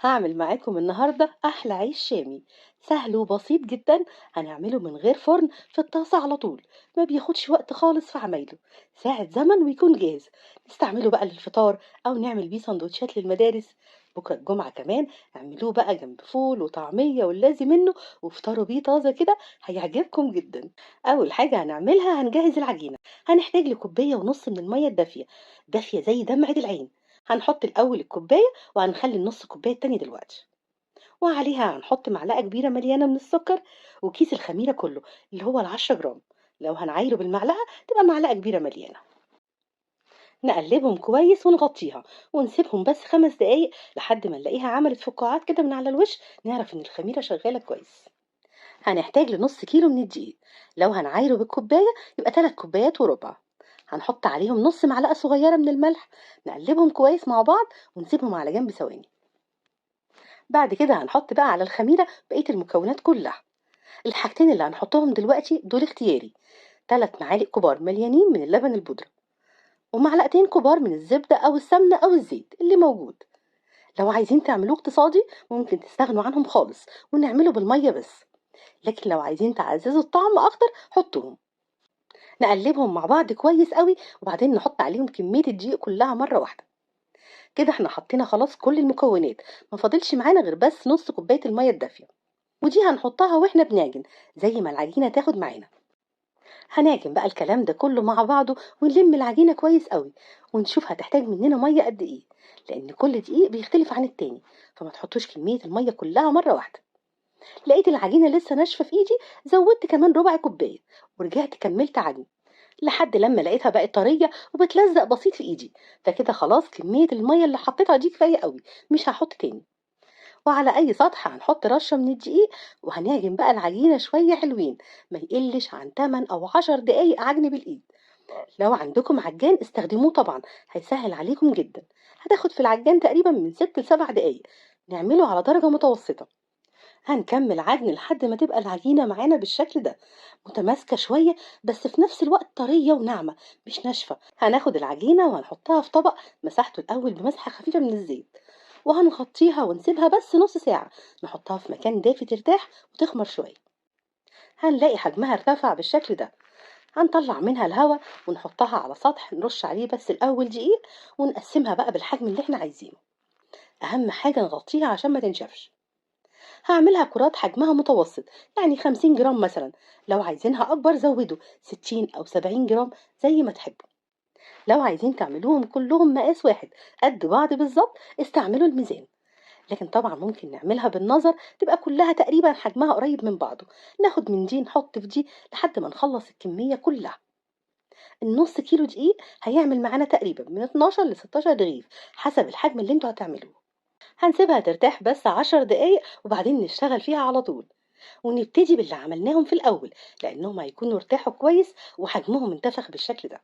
هاعمل معاكم النهاردة أحلى عيش شامي، سهل وبسيط جدا. هنعمله من غير فرن، في الطاسة على طول. ما بياخدش وقت خالص في عمايله، ساعة زمن ويكون جاهز. نستعمله بقى للفطار أو نعمل بيه سندوتشات للمدارس. بكرة الجمعة كمان اعملوه بقى جنب فول وطعمية واللازم منه، وافطروا بيه طازة كده، هيعجبكم جدا. أول حاجة هنعملها هنجهز العجينة. هنحتاج لكوباية ونص من المية الدافية، دافية زي دمعة العين. هنحط الأول الكوباية، وهنخلي النص كوباية التاني دلوقتي. وعليها هنحط معلقة كبيرة مليانة من السكر، وكيس الخميرة كله اللي هو ال10 جرام. لو هنعايره بالمعلقة تبقى معلقة كبيرة مليانة. نقلبهم كويس ونغطيها، ونسيبهم بس 5 دقايق لحد ما نلاقيها عملت فقاعات كده من على الوش، نعرف ان الخميرة شغالة كويس. هنحتاج لنص كيلو من الدقيق. لو هنعايره بالكوباية يبقى 3 كوبايات وربع. هنحط عليهم نص معلقة صغيرة من الملح. نقلبهم كويس مع بعض ونسيبهم على جنب ثواني. بعد كده هنحط بقى على الخميرة بقية المكونات كلها. الحاجتين اللي هنحطهم دلوقتي دول اختياري: 3 معالق كبار مليانين من اللبن البودرة، ومعلقتين كبار من الزبدة أو السمنة أو الزيت اللي موجود. لو عايزين تعملوه اقتصادي ممكن تستغنوا عنهم خالص ونعمله بالمية بس، لكن لو عايزين تعززوا الطعم أكتر حطوهم. نقلبهم مع بعض كويس قوي، وبعدين نحط عليهم كمية الدقيق كلها مرة واحدة. كده احنا حطينا خلاص كل المكونات، ما فاضلش معانا غير بس نص كوباية المية الدافية، ودي هنحطها واحنا بنعجن زي ما العجينة تاخد معانا. هنعجن بقى الكلام ده كله مع بعضه، ونلم العجينة كويس قوي، ونشوف هتحتاج مننا مية قد ايه، لان كل دقيق بيختلف عن التاني. فما تحطوش كمية المية كلها مرة واحدة. لقيت العجينة لسه ناشفة في ايدي، زودت كمان ربع كوباية، ورجعت كملت عجن لحد لما لقيتها بقت طرية وبتلزق بسيط في ايدي. فكده خلاص كمية المية اللي حطيتها دي كفاية قوي، مش هحط تاني. وعلى أي سطح هنحط رشة من الدقيق، وهنعجن بقى العجينة شوية حلوين، ما يقلش عن 8 أو 10 دقايق عجن بالإيد. لو عندكم عجان استخدموه طبعا، هيسهل عليكم جدا. هتاخد في العجان تقريبا من 6 ل7 دقايق. نعمله على درجة متوسطة. هنكمل عجن لحد ما تبقى العجينة معانا بالشكل ده، متماسكة شوية بس في نفس الوقت طرية وناعمة، مش ناشفة. هناخد العجينة وهنحطها في طبق مسحته الأول بمسحة خفيفة من الزيت، وهنغطيها ونسيبها بس نص ساعة. نحطها في مكان دافي ترتاح وتخمر شوية. هنلاقي حجمها ارتفع بالشكل ده. هنطلع منها الهواء ونحطها على سطح نرش عليه بس الأول دقيق، ونقسمها بقى بالحجم اللي احنا عايزينه. أهم حاجة نغطيها عشان ما تنشفش. هعملها كرات حجمها متوسط، يعني 50 جرام مثلا. لو عايزينها أكبر زودوا 60 أو 70 جرام زي ما تحبوا. لو عايزين تعملوهم كلهم مقاس واحد قد بعض بالظبط، استعملوا الميزان. لكن طبعا ممكن نعملها بالنظر، تبقى كلها تقريبا حجمها قريب من بعضه. ناخد من دي نحط في دي لحد ما نخلص الكمية كلها. النص كيلو دقيق هيعمل معانا تقريبا من 12 ل 16 رغيف، حسب الحجم اللي انتوا هتعملوه. هنسيبها ترتاح بس 10 دقايق، وبعدين نشتغل فيها على طول. ونبتدي باللي عملناهم في الأول، لأنهم هيكونوا ارتاحوا كويس وحجمهم انتفخ بالشكل ده.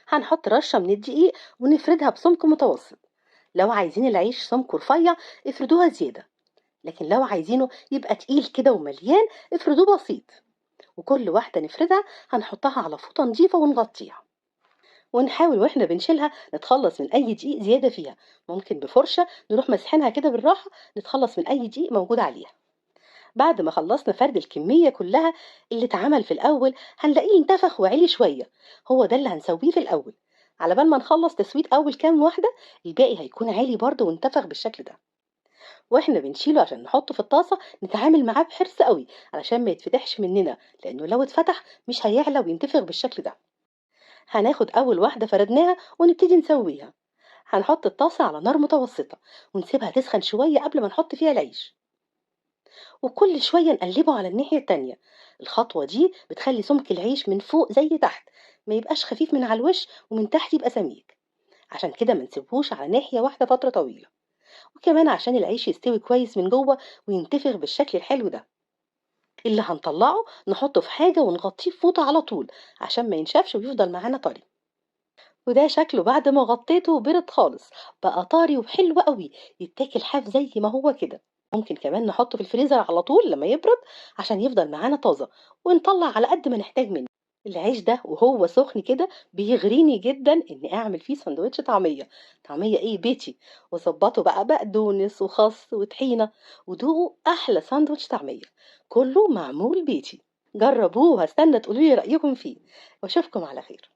هنحط رشة من الدقيق ونفردها بسمك متوسط. لو عايزين العيش سمك رفيع افردوها زيادة، لكن لو عايزينه يبقى تقيل كده ومليان افردوه بسيط. وكل واحدة نفردها هنحطها على فوطة نضيفة ونغطيها. ونحاول واحنا بنشيلها نتخلص من اي دقيق زيادة فيها. ممكن بفرشة نروح مسحينها كده بالراحة، نتخلص من اي دقيق موجود عليها. بعد ما خلصنا فرد الكمية كلها اللي اتعمل في الأول، هنلاقيه انتفخ وعلي شوية. هو ده اللي هنسويه في الأول. على بال ما نخلص تسويت أول كام واحدة، الباقي هيكون عالي برضه وانتفخ بالشكل ده. واحنا بنشيله عشان نحطه في الطاسة نتعامل معاه بحرص قوي، علشان ما يتفتحش مننا، لأنه لو اتفتح مش هيعلى وينتفخ بالشكل ده. هناخد أول واحدة فردناها ونبتدي نسويها. هنحط الطاسة على نار متوسطة، ونسيبها تسخن شوية قبل ما نحط فيها العيش، وكل شوية نقلبه على الناحية التانية. الخطوة دي بتخلي سمك العيش من فوق زي تحت، ما يبقاش خفيف من على الوش، ومن تحت يبقى سميك. عشان كده ما نسيبهوش على ناحية واحدة فترة طويلة، وكمان عشان العيش يستوي كويس من جوه وينتفخ بالشكل الحلو ده. اللي هنطلعه نحطه في حاجة ونغطيه بفوطة على طول، عشان ما ينشفش ويفضل معانا طري. وده شكله بعد ما غطيته وبرد خالص، بقى طري وحلو قوي، يتاكل حاف زي ما هو كده. ممكن كمان نحطه في الفريزر على طول لما يبرد، عشان يفضل معانا طازة، ونطلع على قد ما نحتاج منه. العيش ده وهو سخن كده بيغريني جدًا إني أعمل فيه ساندوتش طعمية، طعمية إيه بيتي، وأضبّطه بقى بقدونس وخس وطحينة، ودوقوا أحلى ساندوتش طعمية، كلّه معمول بيتي. جرّبوه وهاستنى تقولوا لي رأيكم فيه، وأشوفكم على خير.